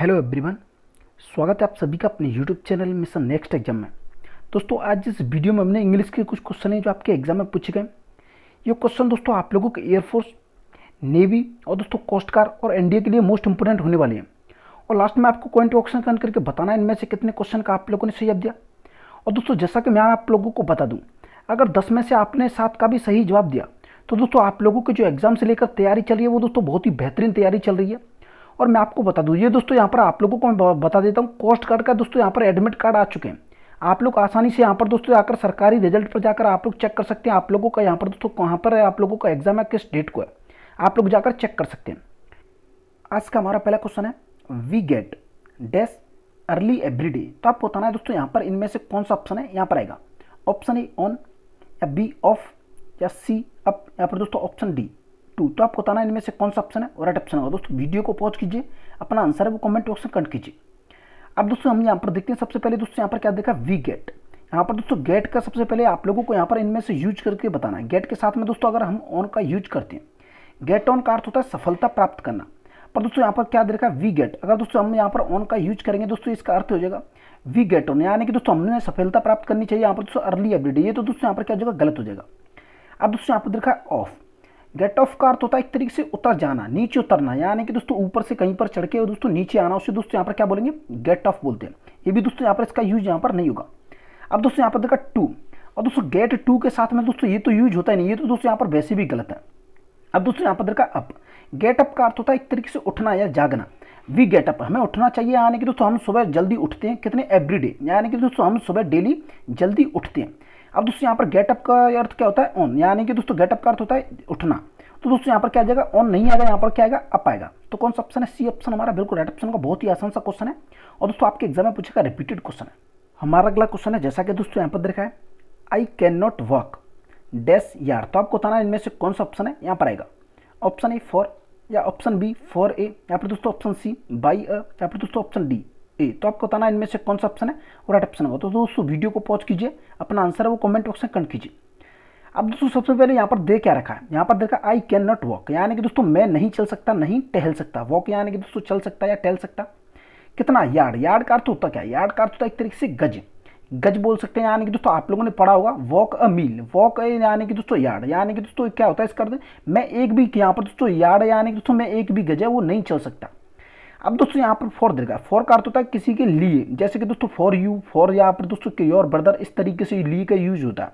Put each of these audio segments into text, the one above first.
Hello everyone, स्वागत है आप सभी का अपने YouTube channel mission next exam में। दोस्तों आज इस वीडियो में हमने इंग्लिश के कुछ क्वेश्चन हैं जो आपके एग्जाम में पूछे गए। ये क्वेश्चन दोस्तों आप लोगों के एयरफोर्स, नेवी और दोस्तों कोस्ट गार्ड और एनडीए के लिए मोस्ट इंपोर्टेंट होने वाले हैं। और लास्ट में आपको कॉइंट ऑप्शन करके बताना है इनमें से कितने क्वेश्चन का आप लोगों ने सही जवाब दिया। और दोस्तों जैसा कि मैं आप लोगों को बता दूँ, अगर 10 में से आपने 7 का भी सही जवाब दिया तो दोस्तों आप लोगों की जो एग्जाम से लेकर तैयारी चल रही है वो दोस्तों बहुत ही बेहतरीन तैयारी चल रही है। और मैं आपको बता दूं, ये दोस्तों यहाँ पर आप लोगों को मैं बता देता हूँ, कोस्ट गार्ड का दोस्तों यहाँ पर एडमिट कार्ड आ चुके हैं। आप लोग आसानी से यहाँ पर दोस्तों जाकर सरकारी रिजल्ट पर जाकर आप लोग चेक कर सकते हैं। आप लोगों का यहाँ पर दोस्तों कहाँ पर है, आप लोगों का एग्जाम है, किस डेट को है, आप लोग जाकर चेक कर सकते हैं। आज का हमारा पहला क्वेश्चन है, we get dash early every day. तो आपको बताना है दोस्तों यहाँ पर इनमें से कौन सा ऑप्शन है यहाँ पर आएगा। ऑप्शन ए ऑन, या बी ऑफ, या सी अप, या फिर दोस्तों ऑप्शन डी टू। तो आपको बताना है इनमें से कौन सा ऑप्शन है और राइट ऑप्शन होगा। दोस्तों वीडियो को पॉज कीजिए, अपना आंसर है वो कमेंट बॉक्स में कमेंट कीजिए। अब दोस्तों हम यहाँ पर देखते हैं, सबसे पहले दोस्तों यहाँ पर क्या देखा, वी गेट। यहाँ पर दोस्तों गेट का सबसे पहले आप लोगों को यहाँ पर इनमें से यूज करके बताना है। गेट के साथ में दोस्तों अगर हम ऑन का यूज करते हैं, गेट ऑन का अर्थ होता है सफलता प्राप्त करना। पर दोस्तों यहाँ पर क्या दे रखा है, वी गेट। अगर दोस्तों हम यहाँ पर ऑन का यूज करेंगे दोस्तों इसका अर्थ हो जाएगा वी गेट ऑन, यानी कि दोस्तों हमने सफलता प्राप्त करनी चाहिए यहाँ पर दोस्तों अर्ली एवरी डे। ये तो दोस्तों यहाँ पर क्या हो जाएगा, गलत हो जाएगा। अब दोस्तों यहाँ पर देखा है ऑफ। गेट ऑफ का अर्थ होता है एक तरीके से उतर जाना, नीचे उतरना, यानी कि दोस्तों ऊपर से कहीं पर चढ़ के दोस्तों नीचे आना, उससे दोस्तों यहाँ पर क्या बोलेंगे, गेट ऑफ बोलते हैं। ये भी दोस्तों यहाँ पर इसका यूज यहाँ पर नहीं होगा। अब दोस्तों यहाँ पर देखा टू, और दोस्तों गेट टू के साथ में दोस्तों ये तो यूज होता ही नहीं, ये तो दोस्तों यहाँ पर वैसे भी गलत है। अब दोस्तों यहाँ पर देखा अप। गेट अप का अर्थ होता है एक तरीके से उठना या जागना। वी गेट अप, हमें उठना चाहिए, यानी कि दोस्तों हम सुबह जल्दी उठते हैं, कितने, एवरीडे, यानी कि दोस्तों हम सुबह डेली जल्दी उठते हैं। अब दोस्तों यहाँ पर गेटअप का अर्थ क्या होता है, ऑन, यानी कि दोस्तों गेटअप का अर्थ होता है उठना। तो दोस्तों यहाँ पर क्या आ जाएगा, ऑन नहीं आएगा, यहाँ पर क्या आएगा, अप आएगा। तो कौन सा ऑप्शन है, सी ऑप्शन हमारा बिल्कुल राइट ऑप्शन का। बहुत ही आसान सा क्वेश्चन है और दोस्तों आपके एग्जाम में पूछेगा, रिपीटेड क्वेश्चन है। हमारा अगला क्वेश्चन है, जैसा कि दोस्तों यहाँ पर देखा है, I can not walk dash yard. तो आपको बताना है इनमें से कौन सा ऑप्शन है यहाँ पर आएगा। ऑप्शन ए फॉर, या ऑप्शन बी फॉर ए, या फिर दोस्तों ऑप्शन सी बाई अ, या फिर दोस्तों ऑप्शन डी ए। तो आपको बताना है इनमें से कौन सा ऑप्शन है और राइट ऑप्शन होगा। तो दोस्तों वीडियो को पॉज कीजिए, अपना आंसर है वो कमेंट बॉक्स में कमेंट कीजिए। अब दोस्तों सबसे पहले यहाँ पर दे क्या रखा है, यहाँ पर देखा आई कैन नॉट वॉक, यानी कि दोस्तों मैं नहीं चल सकता, नहीं टहल सकता। वॉक यानी कि दोस्तों चल सकता या टहल सकता। कितना, यार्ड। यार्ड का अर्थ होता क्या, यार्ड का अर्थ होता है एक तरीके से गज, गज बोल सकते हैं, यानी कि दोस्तों आप लोगों ने पढ़ा होगा वॉक अ मील। वॉक यानी कि दोस्तों यार्ड, यानी कि दोस्तों क्या होता है इसका अर्थ, मैं एक भी, यहाँ पर दोस्तों यार्ड यानी कि दोस्तों मैं एक भी गज है वो नहीं चल सकता। अब दोस्तों यहाँ पर फॉर देगा, फॉर का अर्थ होता है किसी के लिए, जैसे कि दोस्तों फॉर यू, फॉर, या फिर दोस्तों योर ब्रदर, इस तरीके से लिए का यूज होता है।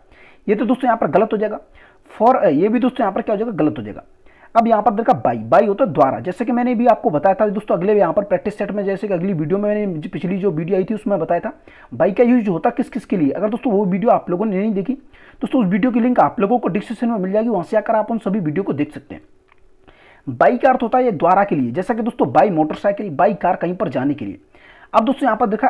ये तो दोस्तों यहाँ पर गलत हो जाएगा। फॉर ये भी दोस्तों यहाँ पर क्या हो जाएगा, गलत हो जाएगा। अब यहाँ पर देखा बाई, बाई होता है द्वारा, जैसे कि मैंने भी आपको बताया था दोस्तों अगले यहाँ पर प्रैक्टिस सेट में, जैसे कि अगली वीडियो में मैंने पिछली जो वीडियो आई थी उसमें बताया था बाई का यूज होता किस किस के लिए। अगर दोस्तों वो वीडियो आप लोगों ने नहीं देखी दोस्तों, उस वीडियो की लिंक आप लोगों को डिस्क्रिप्शन में मिल जाएगी, वहां से आकर आप उन सभी वीडियो को देख सकते हैं। बाई का अर्थ होता है ये द्वारा के लिए, जैसा कि दोस्तों बाई मोटरसाइकिल, बाई कार, कहीं पर जाने के लिए। अब दोस्तों यहाँ पर देखा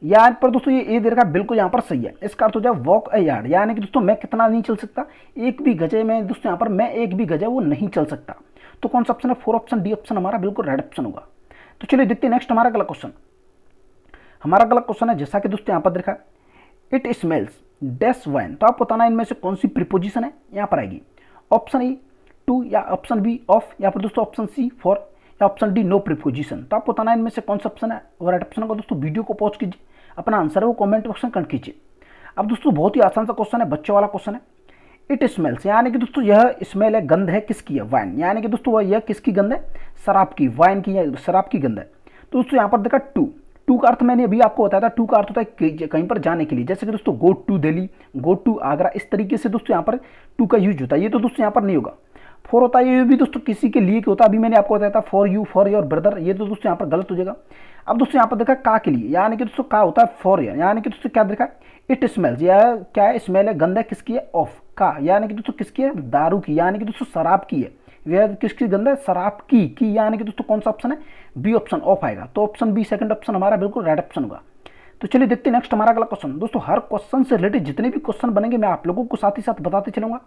यहाँ पर दोस्तों ये ए दे रखा बिल्कुल यहाँ पर सही है। इसका अर्थ हो जाए वॉक अ यार्ड, यानी कि दोस्तों मैं कितना नहीं चल सकता, एक भी गजे में दोस्तों यहाँ पर मैं एक भी गजे वो नहीं चल सकता। तो कौन सा ऑप्शन है, फोर ऑप्शन डी ऑप्शन हमारा बिल्कुल राइट ऑप्शन होगा। तो चलिए देखते हैं नेक्स्ट हमारा अगला क्वेश्चन। हमारा अगला क्वेश्चन है, जैसा कि दोस्तों यहाँ पर देखा, इट स्मेल्स डैश वाइन। तो आपको बताना है इनमें से कौन सी प्रीपोजिशन है यहाँ पर आएगी। ऑप्शन ए टू, या ऑप्शन बी ऑफ, या फिर दोस्तों ऑप्शन सी फॉर, या ऑप्शन डी नो प्रीपोजिशन। तो आपको बताना है इनमें से कौन सा ऑप्शन है और राइट ऑप्शन होगा। दोस्तों वीडियो को पॉज कीजिए, अपना आंसर है वो कमेंट बॉक्स में कमेंट कीजिए। अब दोस्तों बहुत ही आसान सा क्वेश्चन है, बच्चों वाला क्वेश्चन है। इट स्मेल्स, यानी कि दोस्तों यह स्मेल है, गंध है, किसकी है, वाइन, यानी कि दोस्तों यह किसकी गंध है, शराब की, वाइन की या शराब की गंध है। तो दोस्तों यहाँ पर देखा टू, टू का अर्थ मैंने अभी आपको बताया था, टू का अर्थ होता है कहीं पर जाने के लिए, जैसे कि दोस्तों go to Delhi, go to Agra, इस तरीके से दोस्तों यहाँ पर टू का यूज होता है। ये तो दोस्तों यहाँ पर नहीं होगा। फॉर होता है, ये भी दोस्तों किसी के लिए होता है, अभी मैंने आपको बताया था for you, for your brother, ये तो दोस्तों यहाँ पर गलत हो जाएगा। अब दोस्तों यहाँ पर देखा का के लिए, यानी कि दोस्तों का होता है फॉर, यानी कि दोस्तों क्या देखा, इट स्मेल्स, यह क्या है, स्मेल है, गंध है, किसकी है, ऑफ का, यानी कि दोस्तों किसकी है, दारू की, यानी कि दोस्तों शराब की है। वह किसकी गंध है, शराब की, यानी कि दोस्तों कौन सा ऑप्शन है, बी ऑप्शन ऑफ आएगा। तो ऑप्शन बी सेकंड ऑप्शन हमारा बिल्कुल राइट ऑप्शन होगा। तो चलिए देखते हैं नेक्स्ट हमारा अगला क्वेश्चन। दोस्तों हर क्वेश्चन से रिलेटेड जितने भी क्वेश्चन बनेंगे मैं आप लोगों को साथ ही साथ बताते चलूंगा।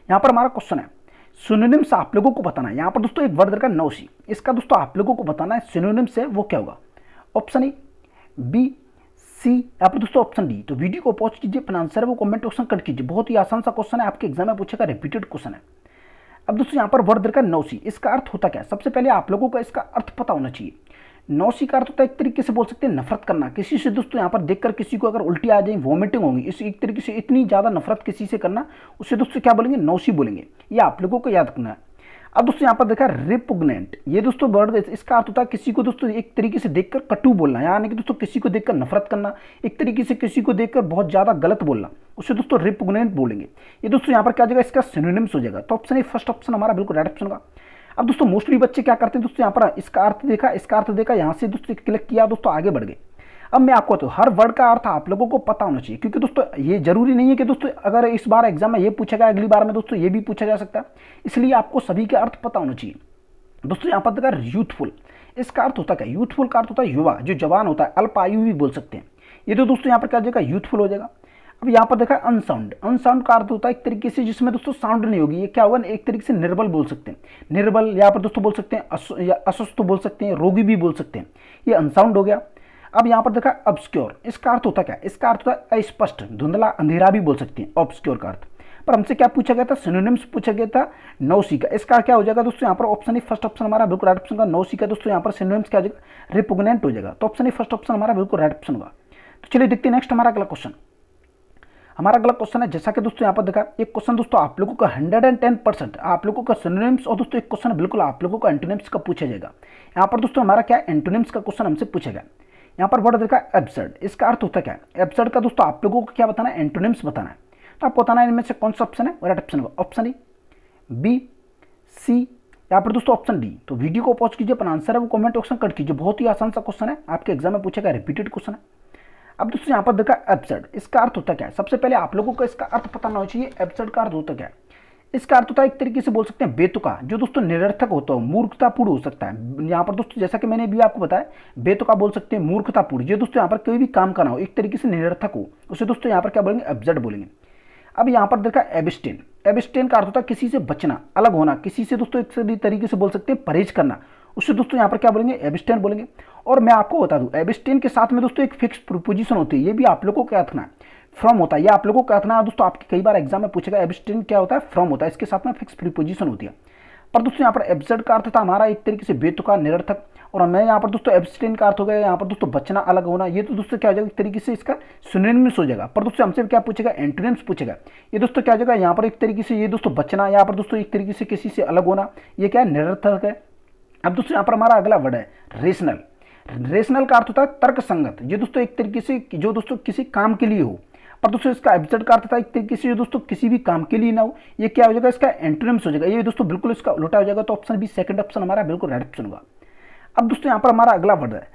यहाँ पर हमारा क्वेश्चन है, सिनोनिम्स आप लोगों को बताना है। यहाँ पर दोस्तों एक वर्ड का नो सी, इसका दोस्तों आप लोगों को बताना है सिनोनिम्स है वो क्या होगा। ऑप्शन ए, बी, सी, या फिर दोस्तों ऑप्शन डी। तो वीडियो को पॉज कीजिए, अपना आंसर है वो कमेंट ऑप्शन कट कीजिए। बहुत ही आसान सा क्वेश्चन है, आपके एग्जाम में पूछेगा, रिपीटेड क्वेश्चन है। अब दोस्तों यहाँ पर वर्ड का नो सी, इसका अर्थ होता क्या है, सबसे पहले आप लोगों को इसका अर्थ पता होना चाहिए। नौसी का अर्थ होता है एक तरीके से बोल सकते हैं नफरत करना किसी से दोस्तों। यहाँ पर देखकर किसी को अगर उल्टी आ जाए, वॉमिटिंग होगी, इस एक तरीके से इतनी ज़्यादा नफरत किसी से करना, उससे दोस्तों क्या बोलेंगे, नौसी बोलेंगे। ये आप लोगों को याद रखना है। अब दोस्तों यहाँ पर देखा रिपुग्नेंट, ये दोस्तों वर्ड, इसका अर्थ होता है किसी को दोस्तों एक तरीके से देखकर कटु बोलना, यानी कि दोस्तों किसी को देखकर नफरत करना, एक तरीके से किसी को देखकर बहुत ज़्यादा गलत बोलना, उससे दोस्तों रिपुग्नेंट बोलेंगे। ये दोस्तों यहाँ पर क्या जाएगा, इसका सिनोनिम्स हो जाएगा। तो ऑप्शन ए, फर्स्ट ऑप्शन हमारा बिल्कुल राइट ऑप्शन होगा। अब दोस्तों मोस्टली बच्चे क्या करते हैं दोस्तों, यहाँ पर इसका अर्थ देखा, इसका अर्थ देखा, यहाँ से दोस्तों क्लिक किया दोस्तों, आगे बढ़ गए। अब मैं आपको तो हर वर्ड का अर्थ आप लोगों को पता होना चाहिए, क्योंकि दोस्तों ये जरूरी नहीं है कि दोस्तों अगर इस बार एग्जाम में ये पूछा गया, अगली बार में दोस्तों ये भी पूछा जा सकता है, इसलिए आपको सभी के अर्थ पता होना चाहिए। दोस्तों यहाँ पर देखा यूथफुल, इसका अर्थ होता क्या, यूथफुल का अर्थ होता है युवा, जो जवान होता है, अल्प आयु भी बोल सकते हैं। ये तो दोस्तों यहाँ पर क्या हो जाएगा, यूथफुल हो जाएगा। अब यहाँ पर देखा अनसाउंड, अनसाउंड का अर्थ होता है एक तरीके से जिसमें दोस्तों साउंड नहीं होगी, ये क्या होगा, एक तरीके से निर्बल बोल सकते हैं, निर्बल यहाँ पर दोस्तों बोल सकते हैं, अस्वस्थ बोल सकते हैं, रोगी भी बोल सकते हैं, ये अनसाउंड हो गया। अब यहाँ पर देखा ऑब्स्क्योर, इसका अर्थ होता क्या, इसका अर्थ होता है अस्पष्ट, धुंधला, अंधेरा भी बोल सकते हैं ऑब्स्क्योर का अर्थ। पर हमसे क्या पूछा गया था, सिनोनिम्स पूछा गया था नौसी का, इसका क्या हो जाएगा दोस्तों, यहाँ पर ऑप्शन ए, फर्स्ट ऑप्शन हमारा बिल्कुल राइट ऑप्शन का। नौसी का दोस्तों यहाँ पर सिनोनिम्स क्या हो जाएगा, रिपुग्नेंट हो जाएगा। तो ऑप्शन ए, फर्स्ट ऑप्शन हमारा बिल्कुल राइट ऑप्शन होगा। तो चलिए देखते हैं नेक्स्ट हमारा अगला क्वेश्चन। हमारा अगला क्वेश्चन है, जैसा कि दोस्तों यहाँ पर देखा, एक क्वेश्चन दोस्तों आप लोगों का 110% आप लोगों का सिनोनिम्स, और दोस्तों एक क्वेश्चन बिल्कुल आप लोगों का एंटोनिम्स का पूछा जाएगा। यहाँ पर दोस्तों हमारा क्या एंटोनिम्स का क्वेश्चन हमसे पूछा गया। यहाँ पर वर्ड देखा एब्सर्ड, इसका अर्थ होता क्या है, एब्सर्ड का दोस्तों आप लोगों को क्या बताना है, एंटोनिम्स बताना है। तो आपको बताना है इनमें से कौन सा ऑप्शन है, राइट ऑप्शन होगा। ऑप्शन ए, बी, सी, यहाँ पर दोस्तों ऑप्शन डी। तो वीडियो को पॉज कीजिए, अपना आंसर है वो कमेंट ऑप्शन कट कीजिए, बहुत ही आसान सा क्वेश्चन है, आपके एग्जाम में पूछा गया, रिपीटेड क्वेश्चन है। अब दोस्तों यहाँ पर देखा एब्सर्ड, इसका अर्थ होता क्या है, सबसे पहले आप लोगों को इसका अर्थ पता होना चाहिए। एब्सर्ड का अर्थ होता क्या है, इसका अर्थ होता है एक तरीके से बोल सकते हैं बेतुका, जो दोस्तों निरर्थक होता हो, मूर्खतापूर्ण हो सकता है। यहाँ पर दोस्तों जैसा कि मैंने भी आपको बताया, बेतुका बोल सकते हैं, मूर्खतापूर्ण, जो दोस्तों यहाँ पर कोई भी काम करना हो एक तरीके से निरर्थक हो, उसे दोस्तों यहाँ पर क्या बोलेंगे, एब्सर्ड बोलेंगे। अब यहाँ पर देखा एब्स्टेन, एब्स्टेन का अर्थ होता है किसी से बचना, अलग होना, किसी से दोस्तों एक तरीके से बोल सकते हैं परहेज करना, उससे दोस्तों यहाँ पर क्या बोलेंगे, एब्स्टेन बोलेंगे। और मैं आपको बता दूं, एब्स्टेन के साथ में दोस्तों एक फिक्स प्रीपोजिशन होती है, ये भी आप लोगों को क्या रखना है, फ्रॉम होता है, ये आप लोगों को क्या रखना है दोस्तों, आपके कई बार एग्जाम में पूछेगा एब्स्टेन क्या होता है, फ्रॉम होता है, इसके साथ में फिक्स प्रीपोजिशन होती है। पर दोस्तों यहाँ पर एब्सर्ड का अर्थ था हमारा एक तरीके से बेतुका, निरर्थक, और मैं यहाँ पर दोस्तों एब्स्टेन का अर्थ हो गया यहाँ पर दोस्तों बचना, अलग होना, ये तो दोस्तों क्या हो जाएगा एक तरीके से इसका सिनोनिम्स हो जाएगा। पर दोस्तों हमसे क्या पूछेगा, एंटोनिम्स पूछेगा, ये दोस्तों क्या हो जाएगा, यहाँ पर एक तरीके से ये दोस्तों बचना, यहाँ पर दोस्तों एक तरीके से किसी से अलग होना, ये क्या है, निरर्थक है। अब दोस्तों यहाँ पर हमारा अगला वर्ड है रेशनल, रेशनल का अर्थ होता है तर्क संगत, ये दोस्तों एक तरीके से जो दोस्तों किसी काम के लिए हो। पर दोस्तों इसका एब्सर्ड का अर्थ था एक तरीके से जो दोस्तों किसी भी काम के लिए ना हो, ये क्या हो जाएगा, इसका एंटोनिम्स हो जाएगा, ये दोस्तों बिल्कुल इसका उल्टा हो जाएगा। तो ऑप्शन बी, सेकंड ऑप्शन हमारा बिल्कुल राइट ऑप्शन होगा। अब दोस्तों यहाँ पर हमारा अगला वर्ड है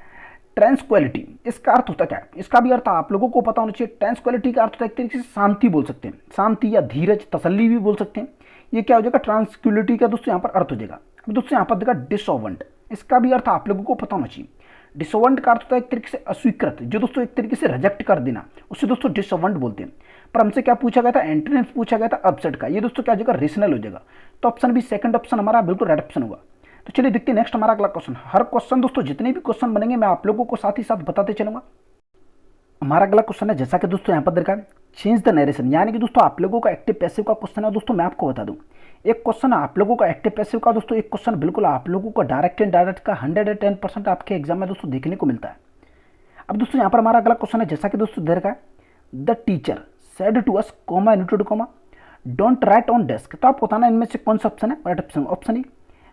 ट्रांसक्वलिटी, इसका अर्थ होता क्या है, इसका भी अर्थ आप लोगों को पता होना चाहिए। ट्रांसक्वलिटी का अर्थ होता है एक तरीके से शांति बोल सकते हैं, शांति या धीरज, तसल्ली भी बोल सकते हैं। ये क्या हो जाएगा, ट्रांसक्वलिटी का दोस्तों यहाँ पर अर्थ हो जाएगा। अब दोस्तों यहाँ पर देखा डिसोवेंट, इसका भी अर्थ आप लोगों को पता होना चाहिए। डिसोवेंट का अर्थ होता है एक तरीके से अस्वीकृत, जो दोस्तों एक तरीके से रिजेक्ट कर देना, उससे दोस्तों डिसोवेंट बोलते हैं। पर हमसे क्या पूछा गया था, एंटोनिम्स पूछा गया था एब्सर्ड का, ये दोस्तों क्या हो जाएगा, रेशनल हो जाएगा। तो ऑप्शन बी, सेकंड ऑप्शन हमारा बिल्कुल राइट ऑप्शन होगा। तो चलिए देखते हैं नेक्स्ट हमारा अगला क्वेश्चन। हर क्वेश्चन दोस्तों जितने भी क्वेश्चन बनेंगे मैं आप लोगों को साथ ही साथ बताते चलूंगा। हमारा अगला क्वेश्चन है, जैसा कि दोस्तों यहाँ पर देखा चेंज द नरेशन, यानी कि दोस्तों आप लोगों का एक्टिव पैसिव का क्वेश्चन है। दोस्तों मैं आपको बता दूं, एक क्वेश्चन आप लोगों का एक्टिव पैसिव का, दोस्तों एक क्वेश्चन बिल्कुल आप लोगों को डायरेक्ट एंड डायरेक्ट का 110% आपके एग्जाम में दोस्तों देखने को मिलता है। अब दोस्तों यहाँ पर हमारा अगला क्वेश्चन है, जैसा कि दोस्तों दे रखा है the teacher said to us comma united comma don't write on desk. तो आप बताना इनमें से कौन सा ऑप्शन है right option, option A,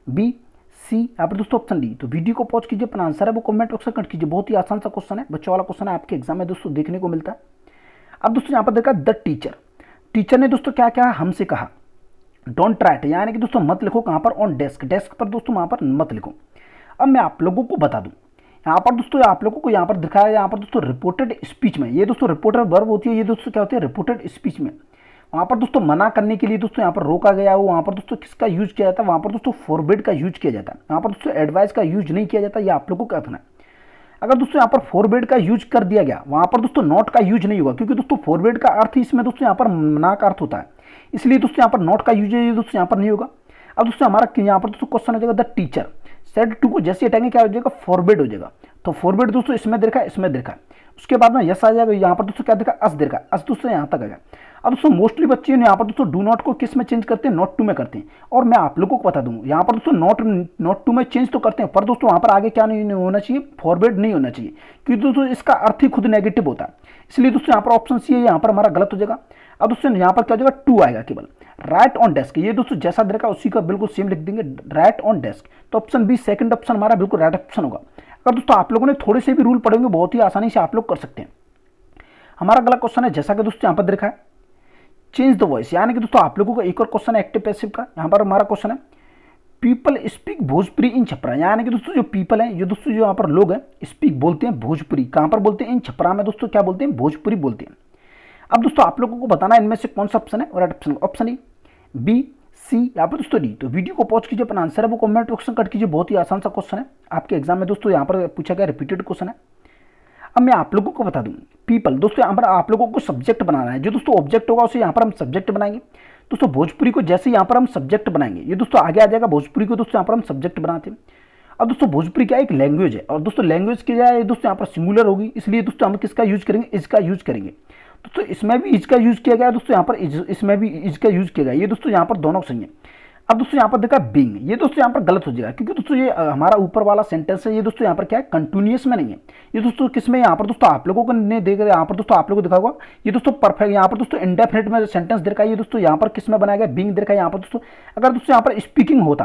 B, C, यहाँ पर दोस्तों ऑप्शन डी। तो वीडियो को पॉज कीजिए, अपना आंसर है वो कमेंट बॉक्स में कट कीजिए, बहुत ही आसान सा क्वेश्चन है, बच्चों वाला क्वेश्चन है, आपके एग्जाम में दोस्तों देखने को मिलता है। अब दोस्तों यहाँ पर देखा द टीचर, टीचर ने दोस्तों क्या क्या हमसे कहा, डोंट राइट, यानी कि दोस्तों मत लिखो कहाँ पर, ऑन डेस्क, डेस्क पर दोस्तों वहाँ पर मत लिखो। अब मैं आप लोगों को बता दूं, यहाँ पर दोस्तों आप लोगों को यहाँ पर दिखाया, यहाँ पर दोस्तों रिपोर्टेड स्पीच में, ये दोस्तों रिपोर्टेड वर्ब होती है, ये दोस्तों क्या होती है, रिपोर्टेड स्पीच में वहाँ पर दोस्तों मना करने के लिए दोस्तों यहाँ पर रोका गया हो, वहाँ पर दोस्तों किसका यूज किया जाता है, वहाँ पर दोस्तों फॉरबिड का यूज किया जाता है, यहाँ पर दोस्तों एडवाइस का यूज नहीं किया जाता, ये आप लोगों को कहना है। अगर दोस्तों यहाँ पर फॉरबिड का यूज कर दिया गया, वहाँ पर दोस्तों नॉट का यूज नहीं होगा, क्योंकि दोस्तों फॉरबिड का अर्थ ही इसमें दोस्तों यहाँ पर मना का अर्थ होता है, इसलिए दोस्तों यहाँ पर नॉट का यूज दोस्तों यहाँ पर नहीं होगा। अब दोस्तों हमारा यहाँ पर दोस्तों क्वेश्चन हो जाएगा द टीचर सेड टू को जैसे हटाएंगे क्या हो जाएगा, फॉरबिड हो जाएगा। तो फॉरबिड दोस्तों इसमें देखा है, इसमें देखा है, उसके बाद में यस आ जाएगा, यहाँ पर दोस्तों क्या देखा, अस देखा, अस दोस्तों यहाँ तक आ गया। अब दोस्तों मोस्टली बच्चे यहाँ पर दोस्तों डू नॉट को किस में चेंज करते हैं, नॉट टू में करते हैं। और मैं आप लोगों को बता दूं यहाँ पर दोस्तों नॉट टू में चेंज तो करते हैं, पर दोस्तों वहाँ पर आगे क्या नहीं होना चाहिए, फॉरवर्ड नहीं होना चाहिए, क्योंकि दोस्तों इसका अर्थ ही खुद नेगेटिव होता है। इसलिए दोस्तों यहाँ पर ऑप्शन सी है, यहाँ पर हमारा गलत हो जाएगा। अब दोस्तों यहाँ पर क्या हो जाएगा, टू आएगा केवल। राइट ऑन डेस्क, ये दोस्तों जैसा दे रखा है उसी का बिल्कुल सेम लिख देंगे, राइट ऑन डेस्क। तो ऑप्शन बी सेकंड ऑप्शन हमारा बिल्कुल राइट ऑप्शन होगा। अगर दोस्तों आप लोगों ने थोड़े से भी रूल पढ़े होंगे बहुत ही आसानी से आप लोग कर सकते हैं। हमारा अगला क्वेश्चन है जैसा कि दोस्तों यहाँ पर देखा है चेंज द वॉइस, यानी कि दोस्तों आप लोगों का एक और क्वेश्चन है एक्टिव पैसिव का। यहाँ पर हमारा क्वेश्चन है पीपल स्पीक भोजपुरी इन छपरा, यानी कि दोस्तों जो पीपल है, ये दोस्तों जो यहाँ पर लोग हैं स्पीक बोलते हैं भोजपुरी, कहाँ पर बोलते हैं, इन छपरा में दोस्तों क्या बोलते हैं, भोजपुरी बोलते हैं। अब दोस्तों आप लोगों को बताना है इनमें से कौन सा ऑप्शन है, right option, option A, B, C, यहाँ पर दोस्तों डी। तो वीडियो को पॉज कीजिए, अपना आंसर है वो कमेंट बॉक्स में कट कीजिए, बहुत ही आसान सा क्वेश्चन है आपके एग्जाम में दोस्तों, यहाँ पर पूछा गया रिपीटेड क्वेश्चन है। अब मैं आप लोगों को बता दूं पीपल, दोस्तों यहाँ पर आप लोगों को सब्जेक्ट बनाना है, जो दोस्तों ऑब्जेक्ट होगा उसे यहाँ पर हम सब्जेक्ट बनाएंगे। दोस्तों भोजपुरी को जैसे यहाँ पर हम सब्जेक्ट बनाएंगे, ये दोस्तों आगे आ जाएगा, भोजपुरी को दोस्तों यहाँ पर हम सब्जेक्ट बनाते हैं। अब दोस्तों भोजपुरी क्या एक लैंग्वेज है, और दोस्तों लैंग्वेज की जाए दोस्तों यहाँ पर सिंगुलर होगी, इसलिए दोस्तों हम किसका यूज करेंगे, इसका यूज करेंगे। दोस्तों इसमें भी इज का यूज किया गया, दोस्तों यहाँ पर इसमें भी इज का यूज किया गया, ये दोस्तों यहाँ पर दोनों सही है। अब दोस्तों यहाँ पर देखा बीइंग, ये दोस्तों यहाँ पर गलत हो जाएगा, क्योंकि दोस्तों ये हमारा ऊपर वाला सेंटेंस है, ये दोस्तों यहाँ पर क्या है, कंटिन्यूअस में नहीं है। ये दोस्तों किस में, यहाँ पर दोस्तों आप लोगों को ने देख रहे, यहाँ पर दोस्तों आप लोगों को दिखा होगा, ये दोस्तों परफेक्ट, यहाँ पर दोस्तों इंडेफिनिट में सेंटेंस दे रखा है, ये दोस्तों यहाँ पर किस में बनाया गया, बीइंग दे रखा है। यहाँ पर दोस्तों अगर दोस्तों यहाँ पर स्पीकिंग होता,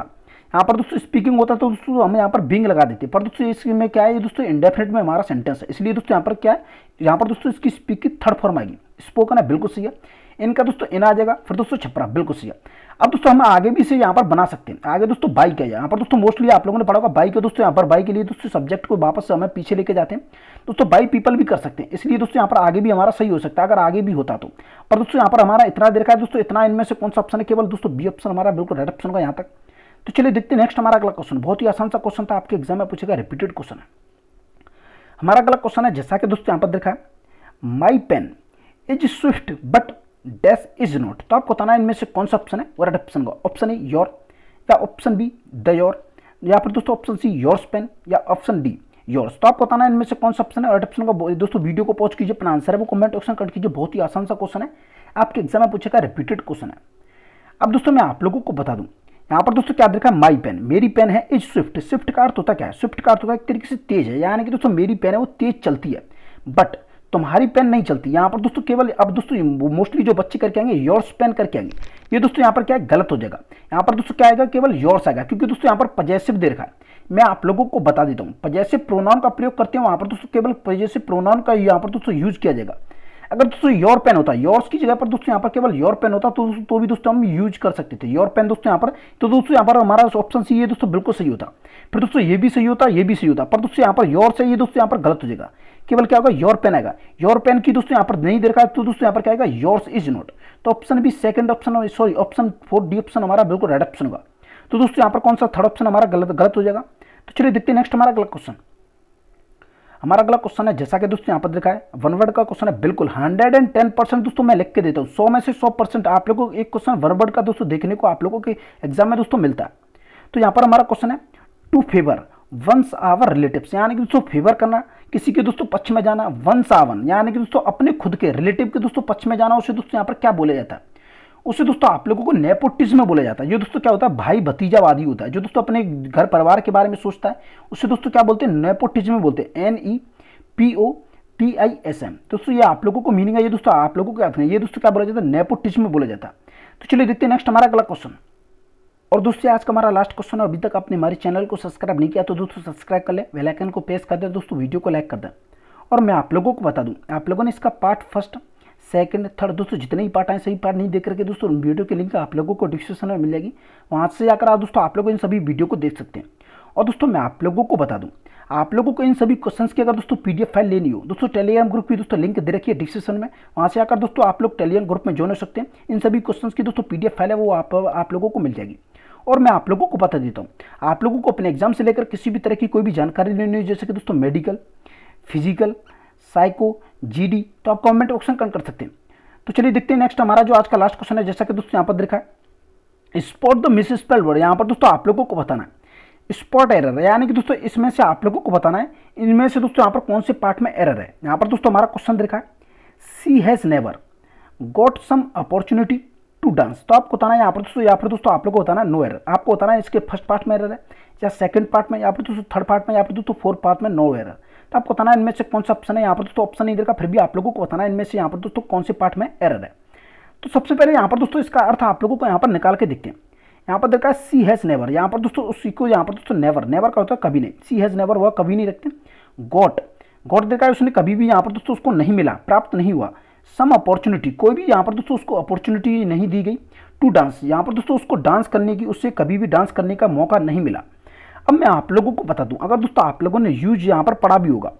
यहाँ पर दोस्तों स्पीकिंग होता तो दोस्तों हमें यहाँ पर बीइंग लगा देते, पर दोस्तों इसमें क्या है, ये दोस्तों इंडेफिनिट में हमारा सेंटेंस है, इसलिए दोस्तों यहाँ पर क्या है, यहाँ पर दोस्तों इसकी स्पीक की थर्ड फॉर्म आएगी, स्पोकन है, बिल्कुल सही है। इनका दोस्तों इन आ जाएगा, फिर दोस्तों छपरा, बिल्कुल सही है। अब दोस्तों हम आगे भी इसे यहाँ पर बना सकते हैं, आगे दोस्तों बाई क्या है, यहाँ पर दोस्तों मोस्टली आप लोगों ने पढ़ा होगा बाई के, दोस्तों यहाँ पर बाई के लिए दोस्तों सब्जेक्ट को वापस से हमें पीछे लेके जाते हैं, दोस्तों बाई पीपल भी कर सकते हैं, इसलिए दोस्तों यहाँ पर आगे भी हमारा सही हो सकता है अगर आगे भी होता तो। पर दोस्तों यहाँ पर हमारा इतना देखा है दोस्तों, इतना इनमें से कौन सा ऑप्शन है, केवल दोस्तों बी ऑप्शन हमारा बिल्कुल राइट ऑप्शन का यहाँ तक। तो चलिए देखते हैं नेक्स्ट हमारा अगला क्वेश्चन, बहुत ही आसान सा क्वेश्चन था, आपके एग्जाम में पूछेगा, रिपीटेड क्वेश्चन है। हमारा अगला क्वेश्चन है जैसा कि दोस्तों यहाँ पर देखा है my pen is swift but dash is not. तो आपको बताना है इनमें से कौन सा ऑप्शन है, वो राइट ऑप्शन का। ऑप्शन ए योर, या ऑप्शन बी द योर, या फिर दोस्तों ऑप्शन सी योर्स पेन, या ऑप्शन डी योर्स। तो आपको बताना है इनमें से कौन सा ऑप्शन है, राइट ऑप्शन का। दोस्तों वीडियो को पॉज कीजिए, अपना आंसर है वो कमेंट ऑप्शन कट कीजिए, बहुत ही आसान सा क्वेश्चन है, आपके एग्जाम में पूछेगा, रिपीटेड क्वेश्चन है। अब दोस्तों मैं आप लोगों को बता दूं यहाँ पर दोस्तों क्या देखा, माई पेन, मेरी पेन है, इज स्विफ्ट, स्विफ्ट का अर्थ होता क्या है, स्विफ्ट का अर्थ होता है एक तरीके से तेज है, यानी कि दोस्तों मेरी पेन है वो तेज चलती है, बट तुम्हारी पेन नहीं चलती। यहाँ पर दोस्तों केवल, अब दोस्तों मोस्टली जो बच्चे करके आएंगे योर्स पेन करके आएंगे, ये दोस्तों यहाँ पर क्या है, गलत हो जाएगा। यहाँ पर दोस्तों क्या आएगा, केवल योर्स आएगा, क्योंकि दोस्तों यहाँ पर पजेसिव दे रखा है। मैं आप लोगों को बता देता हूँ, पजेसिव प्रोनाउन का प्रयोग करते हैं वहाँ पर दोस्तों केवल पजेसिव प्रोनाउन का यहाँ पर दोस्तों यूज किया जाएगा। अगर दोस्तों योर पेन होता, योर्स की जगह पर दोस्तों यहाँ पर केवल योर पेन होता तो भी दोस्तों हम यूज कर सकते थे योर पेन दोस्तों यहाँ पर। तो दोस्तों यहाँ पर हमारा ऑप्शन सी ये दोस्तों बिल्कुल सही होता, फिर दोस्तों ये भी सही होता, ये भी सही होता, पर दोस्तों यहाँ पर योर से ये दोस्तों यहाँ पर गलत हो जाएगा, केवल क्या होगा, योर पेन आएगा। योर पेन की दोस्तों यहाँ पर नहीं दे रखा है, तो दोस्तों यहाँ पर क्या आएगा, योर्स इज नॉट। तो option B second option, sorry option 4 D option हमारा बिल्कुल राइट ऑप्शन होगा। तो दोस्तों यहाँ पर कौन सा थर्ड ऑप्शन हमारा गलत हो जाएगा। तो चलिए देखते हैं नेक्स्ट हमारा अगला क्वेश्चन। हमारा अगला क्वेश्चन है जैसा कि दोस्तों यहाँ पर देखा है, वन वर्ड का क्वेश्चन है, बिल्कुल 110% दोस्तों मैं लिख के देता हूँ, 100 में से 100% आप लोगों को एक क्वेश्चन वन वर्ड का दोस्तों देखने को आप लोगों के एग्जाम में दोस्तों मिलता है। तो यहाँ पर हमारा क्वेश्चन है to favour one's our relatives, यानी कि दोस्तों फेवर करना, किसी के दोस्तों पक्ष में जाना, वंस आवन यानी कि दोस्तों अपने खुद के रिलेटिव के दोस्तों पक्ष में जाना, उसे दोस्तों यहाँ पर क्या बोला जाता है, उसे दोस्तों आप लोगों को नेपोटिज्म बोला जाता है। ये दोस्तों क्या होता है, भाई भतीजावादी होता है, जो दोस्तों अपने घर परिवार के बारे में सोचता है उसे दोस्तों क्या बोलते हैं, नेपोटिज्म बोलते हैं, NEPOTISM। दोस्तों ये आप लोगों को मीनिंग है, ये दोस्तों आप लोगों को क्या, ये दोस्तों क्या बोला जाता है, नेपोटिज्म बोला जाता है। तो चलिए देखते हैं नेक्स्ट हमारा अगला क्वेश्चन। और दोस्तों आज का हमारा लास्ट क्वेश्चन है, अभी तक आपने हमारे चैनल को सब्सक्राइब नहीं किया तो दोस्तों सब्सक्राइब कर ले, बेल आइकन को प्रेस कर दे, दोस्तों वीडियो को लाइक कर दें। और मैं आप लोगों को बता दूं, आप लोगों ने इसका पार्ट फर्स्ट सेकंड थर्ड दोस्तों जितने ही पार्ट आए सही पार्ट नहीं देख करके दोस्तों वीडियो की लिंक आप लोगों को डिस्क्रिप्शन में मिल जाएगी, वहाँ से जाकर आप दोस्तों आप लोग इन सभी वीडियो को देख सकते हैं। और दोस्तों मैं आप लोगों को बता दूं, आप लोगों को इन सभी क्वेश्चंस की अगर दोस्तों PDF फाइल लेनी हो, दोस्तों टेलीग्राम ग्रुप की दोस्तों लिंक दे रखी है डिस्क्रिप्शन में, वहाँ से आकर दोस्तों आप लोग टेलीग्राम ग्रुप में ज्वाइन हो सकते हैं। इन सभी क्वेश्चंस की दोस्तों PDF फाइल है वो आप लोगों को मिल जाएगी। और मैं आप लोगों को बता देता हूँ, आप लोगों को अपने एग्जाम से लेकर किसी भी तरह की कोई भी जानकारी लेनी हो, जैसे कि दोस्तों मेडिकल, फिजिकल, साइको, GD, तो आप कमेंट ऑप्शन कर सकते हैं। तो चलिए देखते हैं नेक्स्ट हमारा जो आज का लास्ट क्वेश्चन है, जैसा कि दोस्तों यहाँ पर देखा है स्पॉट द मिसस्पेल्ड वर्ड। यहाँ पर दोस्तों आप लोगों को बताना है स्पॉट एरर, यानी कि दोस्तों इसमें से आप लोगों को बताना है इनमें से दोस्तों यहाँ पर कौन से पार्ट में एरर है। यहाँ पर दोस्तों हमारा क्वेश्चन देखा है she has never got some opportunity to dance. तो आपको बताना है यहाँ पर दोस्तों आप लोगों को बताना नो एरर। आपको बताना है इसके फर्स्ट पार्ट में एरर है या सेकंड पार्ट में, या फिर दोस्तों थर्ड पार्ट में, या फिर दोस्तों फोर्थ पार्ट में नो एरर। तो आपको बताना है इनमें से कौन सा ऑप्शन है। यहाँ पर दोस्तों ऑप्शन नहीं देगा, फिर भी आप लोगों को बताना है इनमें से यहाँ पर दोस्तों कौन से पार्ट में एरर है। तो सबसे पहले यहाँ पर दोस्तों इसका अर्थ आप लोगों को यहाँ पर निकाल के देखते हैं। यहाँ पर देखा है सी हैज़ नेवर, यहाँ पर दोस्तों उसी को यहाँ पर दोस्तों नेवर, नेवर का होता है कभी नहीं, सी हैज़ नेवर वह कभी नहीं रखते। गॉट, गॉट देखा है उसने कभी भी यहाँ पर दोस्तों उसको नहीं मिला, प्राप्त नहीं हुआ। सम अपॉर्चुनिटी, कोई भी यहाँ पर दोस्तों उसको अपॉर्चुनिटी नहीं दी गई। टू डांस, यहाँ पर दोस्तों उसको डांस करने की, उससे कभी भी डांस करने का मौका नहीं मिला। अब मैं आप लोगों को बता दूं, अगर दोस्तों आप लोगों ने यूज यहाँ पर पढ़ा भी होगा,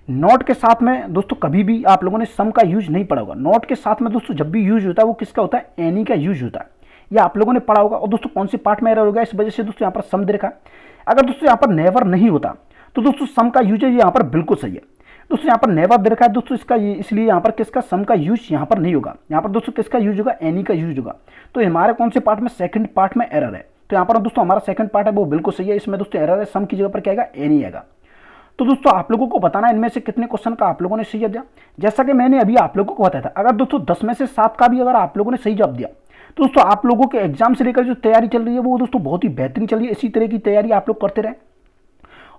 नॉट के साथ में दोस्तों कभी भी आप लोगों ने सम का यूज नहीं पढ़ा होगा। नॉट के साथ में दोस्तों जब भी यूज होता है वो किसका होता है, एनी का यूज होता है। ये आप लोगों ने पढ़ा होगा। और दोस्तों कौन से पार्ट में एरर होगा, इस वजह से दोस्तों यहाँ पर सम दे रखा है। अगर दोस्तों यहाँ पर नेवर नहीं होता तो दोस्तों सम का यूज यहाँ पर बिल्कुल सही है। दोस्तों यहाँ पर नेवर दे रखा है दोस्तों, इसका इसलिए यहाँ पर किसका सम का यूज यहाँ पर नहीं होगा। यहाँ पर दोस्तों किसका यूज होगा, एनी का यूज होगा। तो हमारे कौन से पार्ट में, सेकंड पार्ट में एरर है। तो यहाँ पर दोस्तों हमारा सेकंड पार्ट है वो बिल्कुल सही है, इसमें दोस्तों एरर है, सम की जगह पर क्या आएगा, एनी आएगा। तो दोस्तों आप लोगों को बताना है इनमें से कितने क्वेश्चन का आप लोगों ने सही जवाब दिया। जैसा कि मैंने अभी आप लोगों को बताया था, अगर दोस्तों 10 में से 7 का भी अगर आप लोगों ने सही जवाब दिया तो दोस्तों आप लोगों के एग्जाम से लेकर जो तैयारी चल रही है वो दोस्तों बहुत ही बेहतरीन चल रही है। इसी तरह की तैयारी आप लोग करते रहें।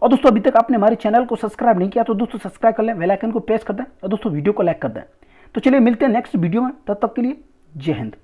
और दोस्तों अभी तक आपने हमारे चैनल को सब्सक्राइब नहीं किया तो दोस्तों सब्सक्राइब कर लें, बेल आइकन को प्रेस कर दें और दोस्तों वीडियो को लाइक कर दें। तो चलिए मिलते हैं नेक्स्ट वीडियो में, तब तक के लिए जय हिंद।